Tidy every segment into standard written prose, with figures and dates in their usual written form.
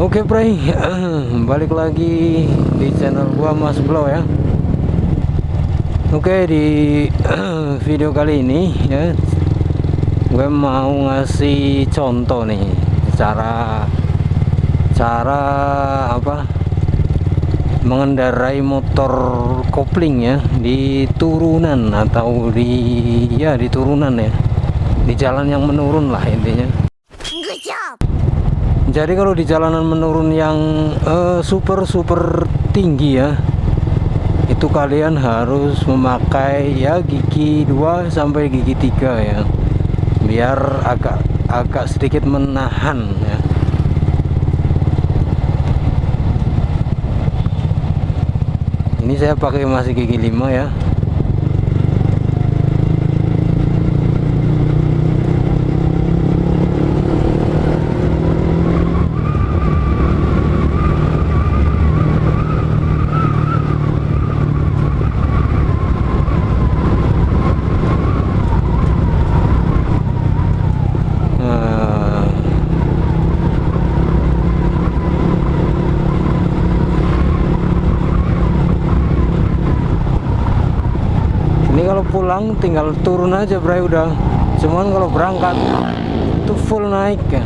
Oke Bray, balik lagi di channel gua Mas Blow ya. Oke, di video kali ini ya, gue mau ngasih contoh nih cara apa mengendarai motor kopling ya di turunan atau di turunan ya, di jalan yang menurun lah intinya. Jadi kalau di jalanan menurun yang super tinggi ya, itu kalian harus memakai ya gigi 2 sampai gigi 3 ya, biar agak sedikit menahan ya. Ini saya pakai masih gigi 5 ya. Ini kalau pulang tinggal turun aja Bray udah. Cuman kalau berangkat itu full naik ya.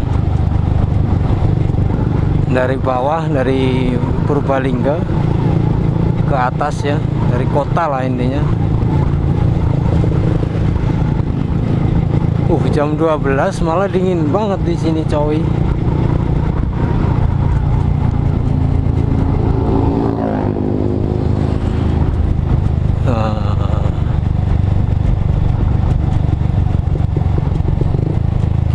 Dari bawah, dari Purbalingga ke atas ya, dari kota lah intinya. Jam 12 malah dingin banget di sini coy.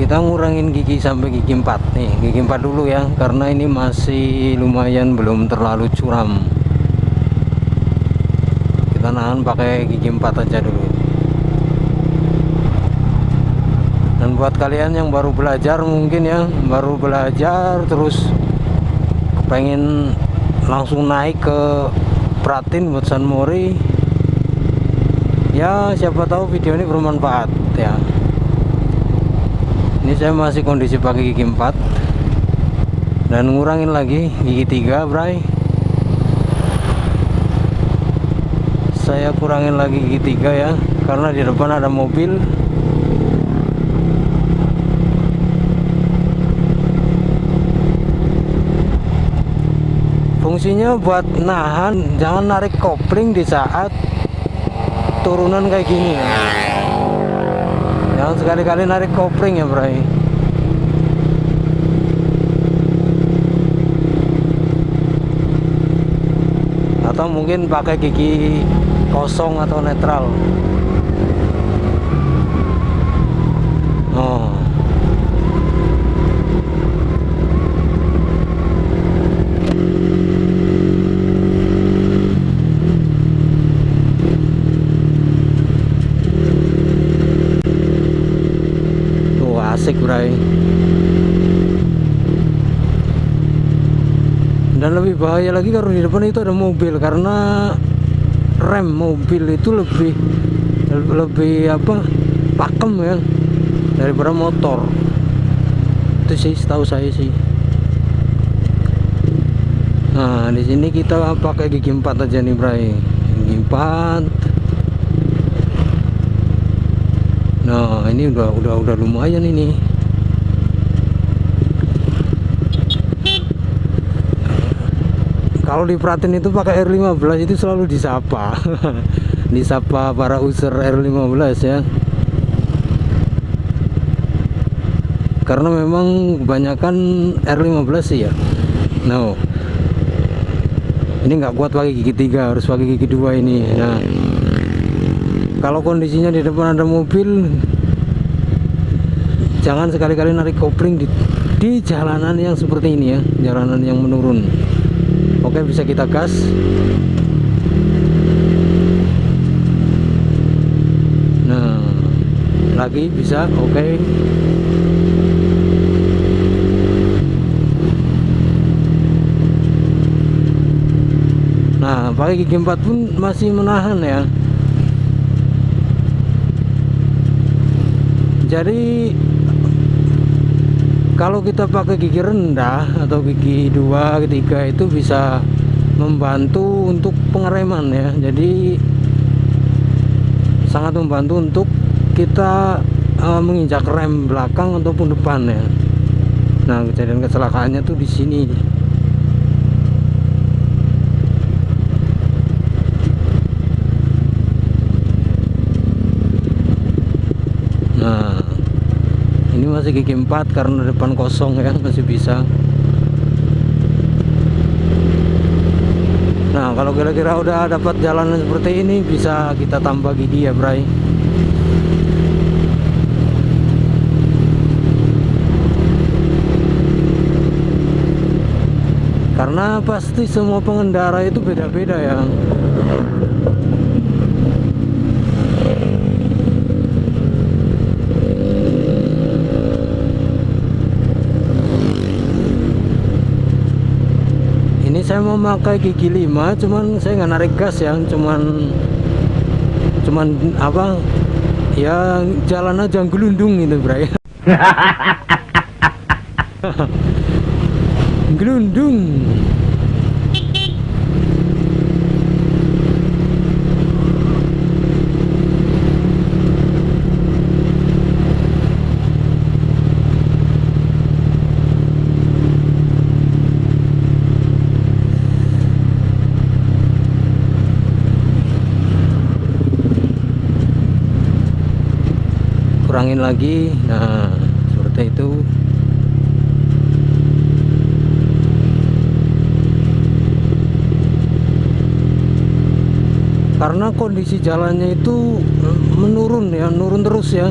Kita ngurangin gigi sampai gigi 4 nih, gigi 4 dulu ya, karena ini masih lumayan belum terlalu curam. Kita nahan pakai gigi 4 aja dulu. Dan buat kalian yang baru belajar mungkin ya, baru belajar terus pengen langsung naik ke Pratin buat San Mori ya, siapa tahu video ini bermanfaat ya. Ini saya masih kondisi pakai gigi 4 dan ngurangin lagi gigi 3 Bray. Saya kurangin lagi gigi 3 ya, karena di depan ada mobil. Fungsinya buat nahan, jangan narik kopling di saat turunan kayak gini ya. Jangan sekali-kali narik kopling ya Bray. Atau mungkin pakai gigi kosong atau netral. Oh. Asik Bray. Dan lebih bahaya lagi kalau di depan itu ada mobil, karena rem mobil itu lebih apa, pakem ya daripada motor. Itu sih setahu saya sih. Nah di sini kita pakai gigi 4 aja nih Bray, gigi 4. Nah ini udah lumayan ini. Kalau di Pratin itu pakai R15 itu selalu disapa disapa para user R15 ya, karena memang kebanyakan R15 sih ya. No, ini nggak kuat pakai gigi 3, harus pakai gigi 2 ini. Nah kalau kondisinya di depan ada mobil, jangan sekali-kali narik kopling di jalanan yang seperti ini ya, jalanan yang menurun. Oke, bisa kita gas. Nah, lagi bisa, oke. Nah, pakai gigi 4 pun masih menahan ya. Jadi kalau kita pakai gigi rendah atau gigi 2, ketiga itu bisa membantu untuk pengereman ya. Jadi sangat membantu untuk kita menginjak rem belakang ataupun depan ya. Nah, kejadian kecelakaannya tuh di sini. Nah, ini masih gigi 4 karena depan kosong ya, masih bisa. Nah, kalau kira-kira udah dapat jalanan seperti ini, bisa kita tambah gigi ya, Bray. Karena pasti semua pengendara itu beda-beda ya. Ini saya mau pakai gigi 5, cuman saya nggak narik gas ya, cuman apa ya, jalan aja gelundung gitu, Bray. Gelundung. Kurangin lagi. Nah, seperti itu. Karena kondisi jalannya itu menurun ya, menurun terus ya.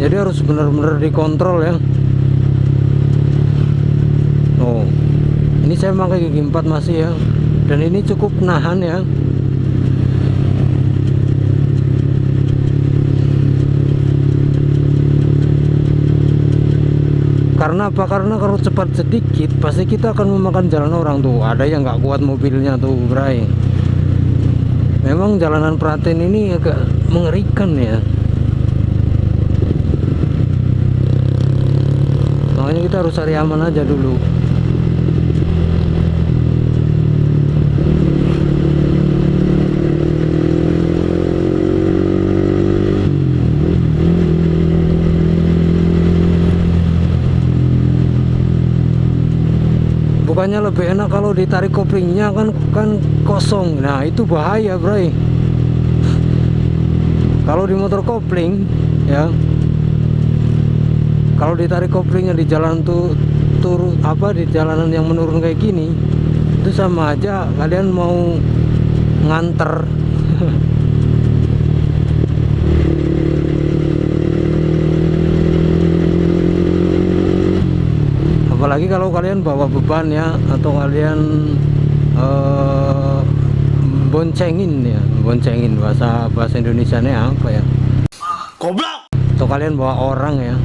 Jadi harus benar-benar dikontrol ya. Oh, ini saya pakai gigi 4 masih ya. Dan ini cukup nahan ya. Karena apa? Karena kalau cepat sedikit pasti kita akan memakan jalan orang tuh. Ada yang nggak kuat mobilnya tuh, Bray. Memang jalanan Praten ini agak mengerikan ya. Makanya kita harus cari aman aja dulu. Bukannya lebih enak kalau ditarik koplingnya kan kosong. Nah, itu bahaya, Bray. Kalau di motor kopling ya, kalau ditarik koplingnya di jalan di jalanan yang menurun kayak gini, itu sama aja kalian mau nganter. Apalagi kalau kalian bawa beban ya, atau kalian boncengin ya, boncengin bahasa Indonesianya apa ya? Goblok. Atau kalian bawa orang ya,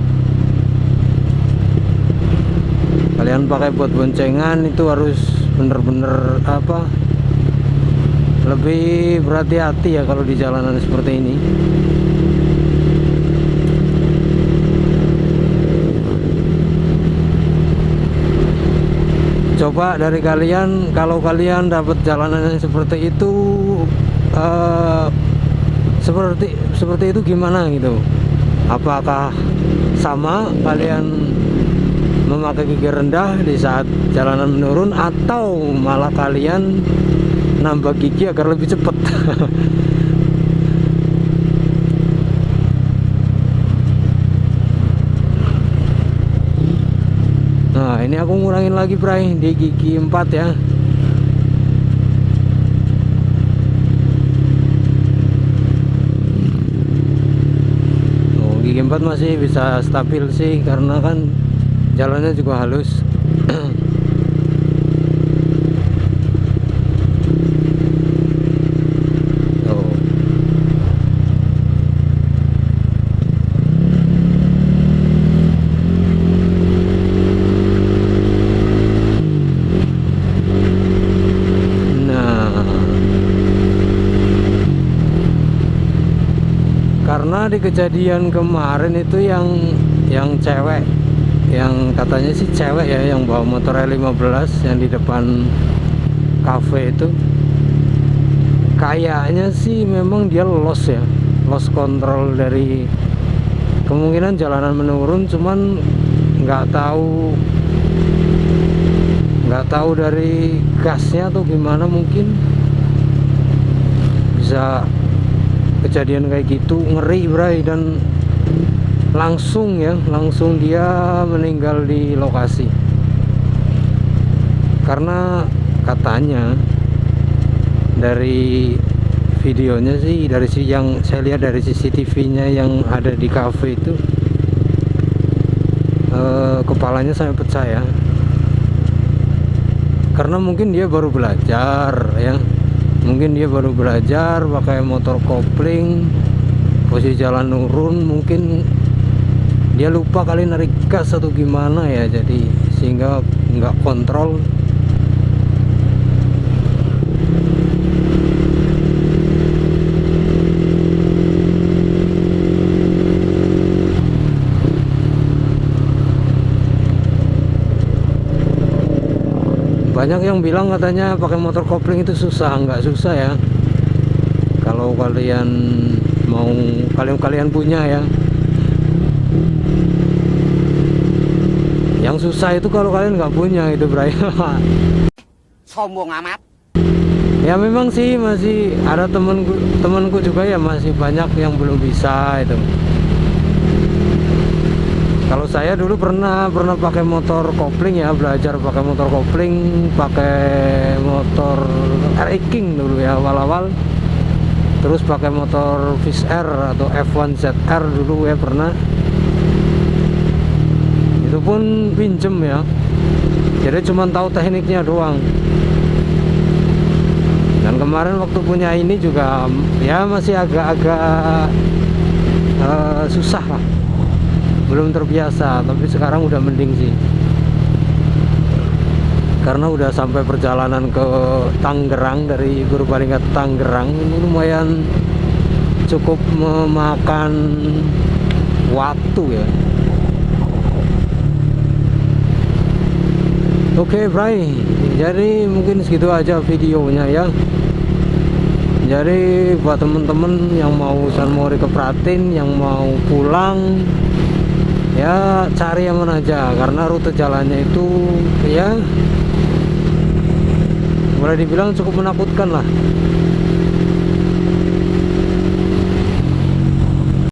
kalian pakai buat boncengan, itu harus bener-bener apa, lebih berhati-hati ya kalau di jalanan seperti ini. Coba dari kalian, kalau kalian dapat jalanan yang seperti itu, seperti itu gimana gitu? Apakah sama kalian memakai gigi rendah di saat jalanan menurun, atau malah kalian nambah gigi agar lebih cepat? Nah, ini aku ngurangin lagi, Bray, di gigi 4 ya. Oh, gigi 4 masih bisa stabil sih, karena kan jalannya juga halus. Karena di kejadian kemarin itu yang cewek yang katanya sih cewek ya, yang bawa motor L15 yang di depan cafe itu. Kayaknya sih memang dia lost ya, lost control dari, kemungkinan jalanan menurun, cuman nggak tahu dari gasnya atau gimana, mungkin bisa kejadian kayak gitu. Ngeri bray, dan langsung dia meninggal di lokasi. Karena katanya dari videonya sih, dari yang saya lihat dari CCTV-nya yang ada di cafe itu, kepalanya sampai pecah ya. Karena mungkin dia baru belajar ya, mungkin dia baru belajar pakai motor kopling, posisi jalan nurun, mungkin dia lupa kali narik gas atau gimana ya, jadi sehingga nggak kontrol. Banyak yang bilang katanya pakai motor kopling itu susah. Nggak susah ya, kalau kalian mau, kalian punya ya. Yang susah itu kalau kalian nggak punya itu, Bray. Sombong amat. Ya memang sih masih ada temenku juga ya, masih banyak yang belum bisa itu. Kalau saya dulu pernah pakai motor kopling ya, belajar pakai motor kopling, pakai motor RX King dulu ya awal-awal. Terus pakai motor Fish Air atau F1 ZR dulu ya pernah. Itu pun pinjem ya. Jadi cuma tahu tekniknya doang. Dan kemarin waktu punya ini juga ya masih agak-agak susah lah, belum terbiasa. Tapi sekarang udah mending sih, karena udah sampai perjalanan ke Tangerang, dari Purbalingga ke Tangerang. Ini lumayan cukup memakan waktu ya. Oke, Bray, jadi mungkin segitu aja videonya ya. Jadi buat temen-temen yang mau San Mori ke Pratin, yang mau pulang ya, cari yang mana aja, karena rute jalannya itu ya boleh dibilang cukup menakutkan lah.